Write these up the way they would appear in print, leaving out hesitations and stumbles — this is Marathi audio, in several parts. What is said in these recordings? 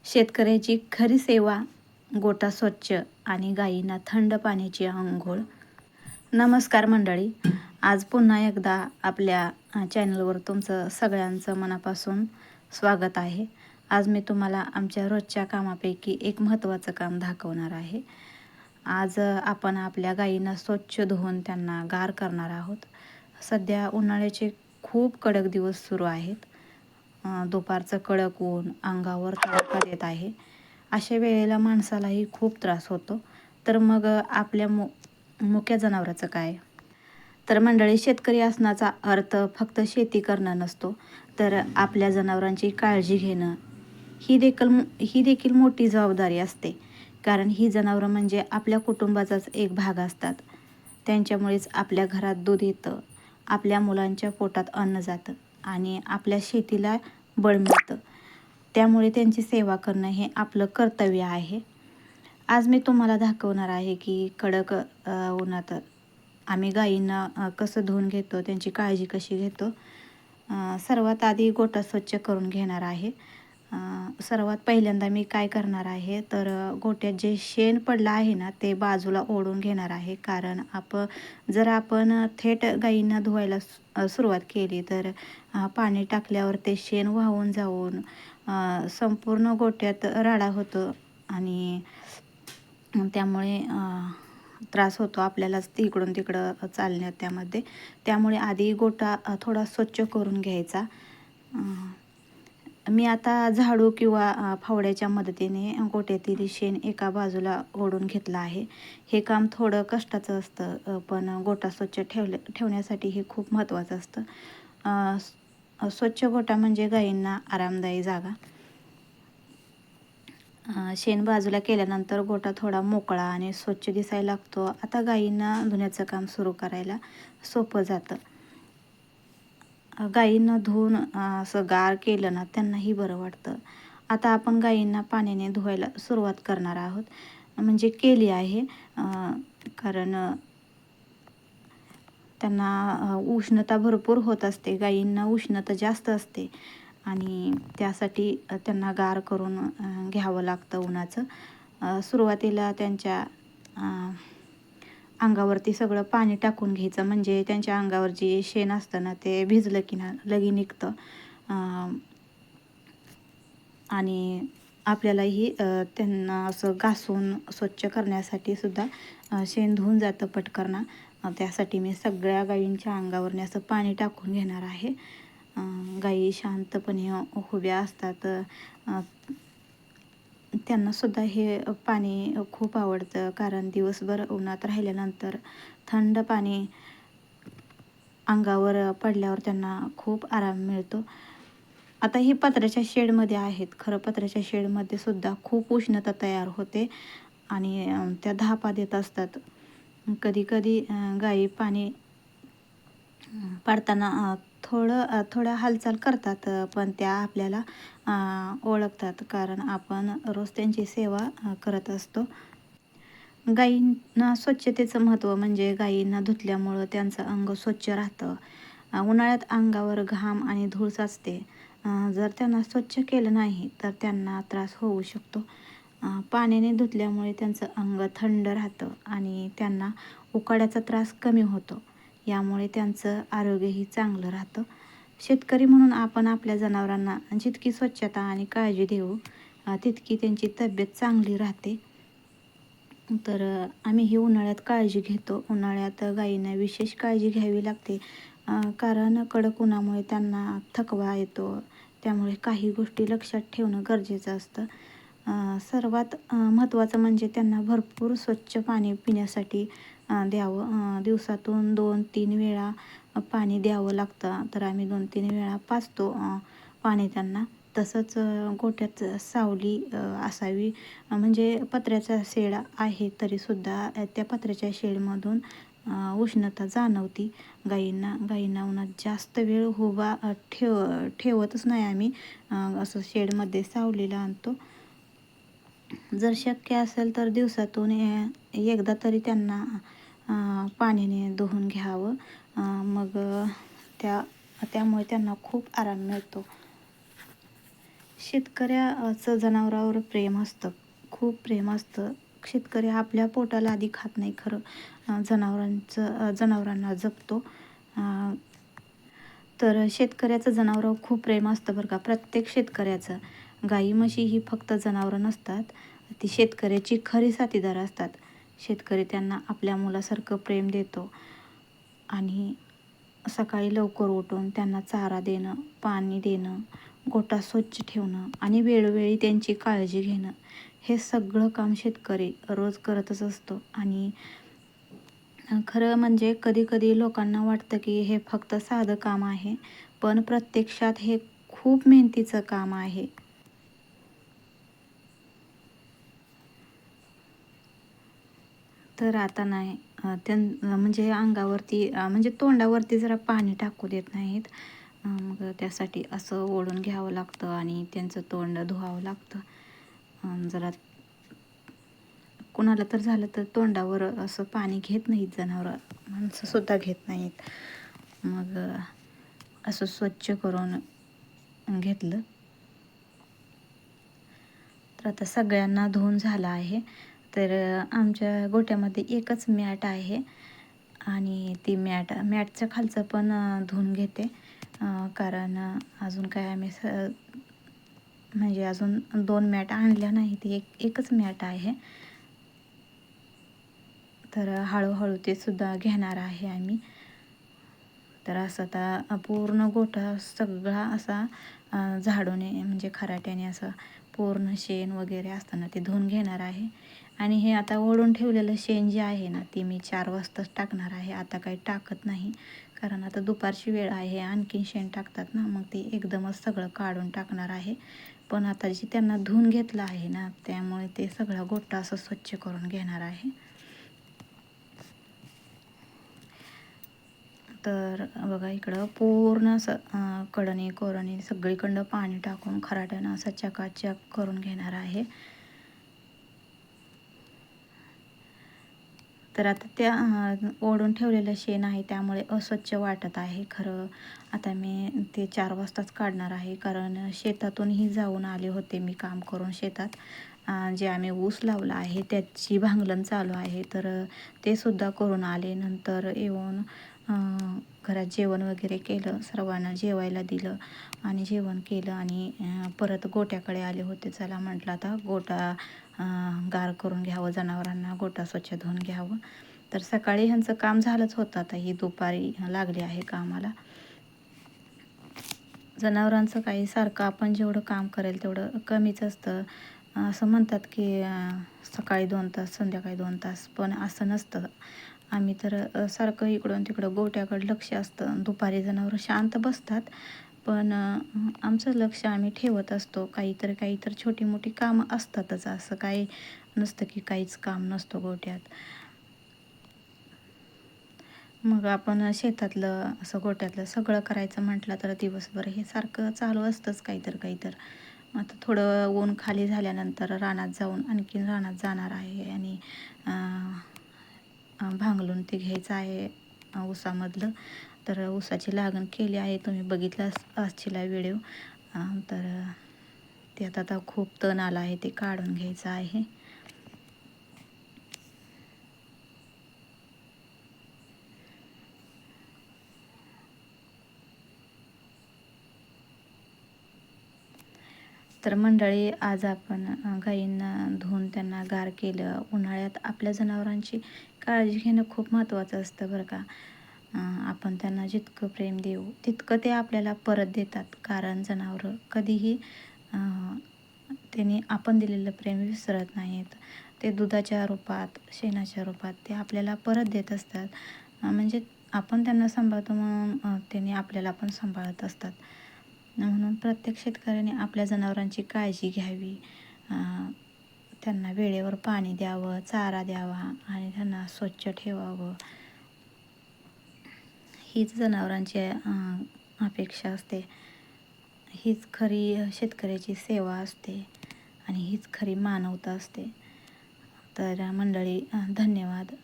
शेतकऱ्याची खरी सेवा, गोठा स्वच्छ आणि गायींना थंड पाण्याची अंघोळ. नमस्कार मंडळी, आज पुन्हा एकदा आपल्या चॅनलवर तुमचं सगळ्यांचं मनापासून स्वागत आहे. आज मी तुम्हाला आमच्या रोजच्या कामापैकी एक महत्त्वाचं काम दाखवणार आहे. आज आपण आपल्या गायींना स्वच्छ धुवून त्यांना गार करणार आहोत. सध्या उन्हाळ्याचे खूप कडक दिवस सुरू आहेत. दुपारचं कडक ऊन अंगावर तडाखा देत आहे. अशा वेळेला माणसालाही खूप त्रास होतो. तर मग आपल्या मुक्या जनावराचं काय? तर मंडळी, शेतकरी असण्याचा अर्थ फक्त शेती करणं नसतो, तर आपल्या जनावरांची काळजी घेणं ही देखील मोठी जबाबदारी असते. कारण ही जनावरं म्हणजे आपल्या कुटुंबाचाच एक भाग असतात. त्यांच्यामुळेच आपल्या घरात दूध येतं, आपल्या मुलांच्या पोटात अन्न जातं आणि आपल्या शेतीला बळ मिळतं. त्यामुळे त्यांची सेवा करणं हे आपलं कर्तव्य आहे. आज मी तुम्हाला दाखवणार आहे की कडक उन्हात आम्ही गायींना कसं धुवून घेतो, त्यांची काळजी कशी घेतो. सर्वात आधी गोठा स्वच्छ करून घेणार आहे. सर्वात पहिल्यांदा मी काय करणार आहे, तर गोठ्यात जे शेण पडलं आहे ना, ते बाजूला ओढून घेणार आहे. कारण जर आपण थेट गायींना धुवायला सुरुवात केली तर पाणी टाकल्यावर ते शेण वाहून जाऊन संपूर्ण गोठ्यात राडा होतो आणि त्यामुळे त्रास होतो आपल्यालाच इकडून तिकडं चालण्यात त्यामध्ये. त्यामुळे आधी गोठा थोडा स्वच्छ करून घ्यायचा. मी आता झाडू किंवा फावड्याच्या मदतीने गोठ्यातील शेण एका बाजूला ओढून घेतलं आहे. हे काम थोडं कष्टाचं असतं, पण गोठा स्वच्छ ठेवण्यासाठी हे खूप महत्त्वाचं असतं. स्वच्छ गोठा म्हणजे गायींना आरामदायी जागा. शेण बाजूला केल्यानंतर गोठा थोडा मोकळा आणि स्वच्छ दिसायला लागतो. आता गायींना धुण्याचं काम सुरू करायला सोपं जातं. गायींना धुवून असं गार केलं ना, त्यांनाही बरं वाटतं. आता आपण गायींना पाण्याने धुवायला सुरुवात करणार आहोत, म्हणजे केली आहे. कारण त्यांना उष्णता भरपूर होत असते, गायींना उष्णता जास्त असते आणि त्यासाठी त्यांना गार करून घ्यावं लागतं उन्हाचं. सुरुवातीला त्यांच्या अंगावरती सगळं पाणी टाकून घ्यायचं, म्हणजे त्यांच्या अंगावर जे शेण असतं ना, ते भिजलं की ना लगे निघतं. आणि आपल्यालाही त्यांना असं घासून स्वच्छ करण्यासाठी सुद्धा शेण धुवून जातं पटकन. त्यासाठी मी सगळ्या गायींच्या अंगावरने असं पाणी टाकून घेणार आहे. गायी शांतपणे उभ्या असतात. त्यांनासुद्धा हे पाणी खूप आवडतं, कारण दिवसभर उन्हात राहिल्यानंतर थंड पाणी अंगावर पडल्यावर त्यांना खूप आराम मिळतो. आता ही पत्र्याच्या शेडमध्ये आहेत. खरं पत्र्याच्या शेडमध्ये सुद्धा खूप उष्णता तयार होते आणि त्या धापा देत असतात. कधी गायी पाणी पाडताना थोड्या हालचाल करतात, पण त्या आपल्याला ओळखतात, कारण आपण रोज त्यांची सेवा करत असतो. गायींना स्वच्छतेचं महत्त्व म्हणजे गायींना धुतल्यामुळं त्यांचं अंग स्वच्छ राहतं. उन्हाळ्यात अंगावर घाम आणि धूळ साचते. जर त्यांना स्वच्छ केलं नाही तर त्यांना त्रास होऊ शकतो. पाण्याने धुतल्यामुळे त्यांचं अंग थंड राहतं आणि त्यांना उकाड्याचा त्रास कमी होतो. यामुळे त्यांचं आरोग्यही चांगलं राहतं. शेतकरी म्हणून आपण आपल्या जनावरांना जितकी स्वच्छता आणि काळजी देऊ, तितकी त्यांची तब्येत चांगली राहते. तर आम्ही ही उन्हाळ्यात काळजी घेतो. उन्हाळ्यात गायींना विशेष काळजी घ्यावी लागते, कारण कडक उन्हामुळे त्यांना थकवा येतो. त्यामुळे काही गोष्टी लक्षात ठेवणं गरजेचं असतं. सर्वात महत्त्वाचं म्हणजे त्यांना भरपूर स्वच्छ पाणी पिण्यासाठी द्यावं. दिवसातून 2-3 वेळा पाणी द्यावं लागतं. तर आम्ही 2-3 वेळा पाजतो पाणी त्यांना. तसंच गोठ्यात सावली असावी. म्हणजे पत्र्याचा शेड आहे तरीसुद्धा त्या पत्र्याच्या शेडमधून उष्णता जाणवती गायींना उन्हात जास्त वेळ उभा ठेवतच नाही आम्ही. असं शेडमध्ये सावलीला आणतो. जर शक्य असेल तर दिवसातून एकदा तरी त्यांना पाण्याने धुवून घ्यावं. मग त्यामुळे त्यांना खूप आराम मिळतो. शेतकऱ्याचं जनावरावर प्रेम असतं, खूप प्रेम असतं. शेतकरी आपल्या पोटाला आधी खात नाही खरं, जनावरांना जपतो. तर शेतकऱ्याचं जनावरावर खूप प्रेम असतं बरं का, प्रत्येक शेतकऱ्याचं. गाई म्हशी ही फक्त जनावरं नसतात, ती शेतकऱ्याची खरी साथीदार असतात. शेतकरी त्यांना आपल्या मुलासारखं प्रेम देतो आणि सकाळी लवकर उठून त्यांना चारा देणं, पाणी देणं, गोठा स्वच्छ ठेवणं आणि वेळोवेळी त्यांची काळजी घेणं, हे सगळं काम शेतकरी रोज करतच असतो. आणि खरं म्हणजे कधी-कधी लोकांना वाटतं की हे फक्त साधं काम आहे, पण प्रत्यक्षात हे खूप मेहनतीचं काम आहे. तर आता नाही म्हणजे अंगावरती म्हणजे तोंडावरती जरा पाणी टाकू देत नाहीत. मग त्यासाठी असं ओढून घ्यावं लागतं आणि त्यांचं तोंड धुवावं लागतं. जरा कोणाला तर झालं तर तोंडावर असं पाणी घेत नाहीत जनावरं, माणसंसुद्धा घेत नाहीत. मग असं स्वच्छ करून घेतलं. तर आता सगळ्यांना धुवून झालं आहे. तर आमच्या गोठ्यामध्ये एकच मॅट आहे आणि ती मॅटच्या खालचं पण धुवून घेते. कारण अजून काय आम्ही म्हणजे अजून 2 मॅट आणल्या नाही, ती एकच मॅट आहे. तर हळूहळू ते सुद्धा घेणार आहे आम्ही. तर असं आता पूर्ण गोठा सगळा असा झाडूने म्हणजे खराट्याने असं पूर्ण शेण वगैरे असताना ते धुवून घेणार आहे. आणि हे आता ओढून ठेवलेलं शेण जे आहे ना, ते मी 4 वाजताच टाकणार आहे. आता काही टाकत नाही, कारण आता दुपारची वेळ आहे, आणखीन शेण टाकतात ना, मग ते एकदमच सगळं काढून टाकणार आहे. पण आता जे त्यांना धुवून घेतलं आहे ना, त्यामुळे ते सगळा गोठा असं स्वच्छ करून घेणार आहे. तर बघा इकडं पूर्ण असं कडणी कोरणी सगळीकडं पाणी टाकून खराट्यानं असं चकाचक करून घेणार आहे. तर आता त्या ओढून ठेवलेलं शेण आहे त्यामुळे अस्वच्छ वाटत आहे खरं. आता मी ते 4 वाजताच काढणार आहे, कारण शेतातूनही जाऊन आले होते मी काम करून शेतात. जे आम्ही ऊस लावला आहे त्याची भांगलन चालू आहे, तर ते सुद्धा करून आले. नंतर येऊन घरात जेवण वगैरे केलं, सर्वांना जेवायला दिलं आणि जेवण केलं आणि परत गोट्याकडे आले होते. चला म्हटलं आता गोठा गार करून घ्यावं, जनावरांना गोठा स्वच्छ धुवून घ्यावं. तर सकाळी ह्यांचं काम झालंच होतं, आता ही दुपारी लागली आहे कामाला. जनावरांचं काही सारखं आपण जेवढं काम करेल तेवढं कमीच असतं. असं म्हणतात की सकाळी 2 तास, संध्याकाळी 2 तास, पण असं नसतं. आम्ही तर सारखं इकडून तिकडं गोट्याकडं लक्ष असतं. दुपारी जनावरं शांत बसतात, पण आमचं लक्ष आम्ही ठेवत असतो. काहीतरी छोटी मोठी कामं असतातच, असं काही नसतं की काहीच काम नसतं गोट्यात. मग आपण शेतातलं असं गोट्यातलं सगळं करायचं म्हटलं तर दिवसभर हे सारखं चालू असतंच काहीतर. आता थोडं ऊन खाली झाल्यानंतर रानात जाऊन आणखीन रानात जाणार आहे आणि भांगलून ते घ्यायचं आहे ऊसामधलं. तर ऊसाची लागण केली आहे, तुम्ही बघितलं असशीला व्हिडिओ. तर त्यात आता खूप तण आला आहे, ते काढून घ्यायचं आहे. तर मंडळी, आज आपण गायींना धुवून त्यांना गार केलं. उन्हाळ्यात आपल्या जनावरांची काळजी घेणं खूप महत्त्वाचं असतं बरं का. आपण त्यांना जितकं प्रेम देऊ तितकं ते आपल्याला परत देतात, कारण जनावरं कधीही त्यांनी आपण दिलेलं प्रेम विसरत नाहीत. ते दुधाच्या रूपात, शेणाच्या रूपात ते आपल्याला परत देत असतात. म्हणजे आपण त्यांना सांभाळतो म्हणून त्यांनी आपल्याला पण सांभाळत असतात. म्हणून प्रत्येक शेतकऱ्याने आपल्या जनावरांची काळजी घ्यावी, त्यांना वेळेवर पाणी द्यावं, चारा द्यावा आणि त्यांना स्वच्छ ठेवावं. हीच जनावरांची अपेक्षा असते. हीच खरी शेतकऱ्याची सेवा असते आणि हीच खरी मानवता असते. तर मंडळी, धन्यवाद.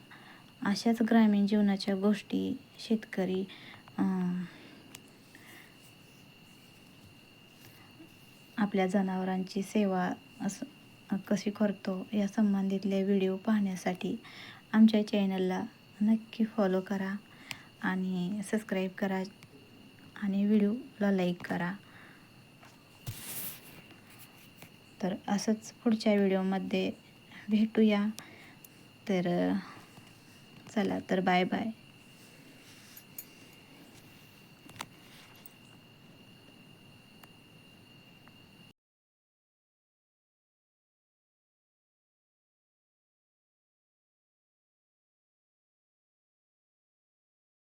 अशाच ग्रामीण जीवनाच्या गोष्टी शेतकरी आपल्या जनावरांची सेवा कशी करतो या संबंधितले व्हिडिओ पाहण्यासाठी आमच्या चॅनलला नक्की फॉलो करा आणि सबस्क्राईब करा आणि व्हिडिओला लाईक करा. तर असंच पुढच्या व्हिडिओमध्ये भेटूया. तर चला तर बाय बाय.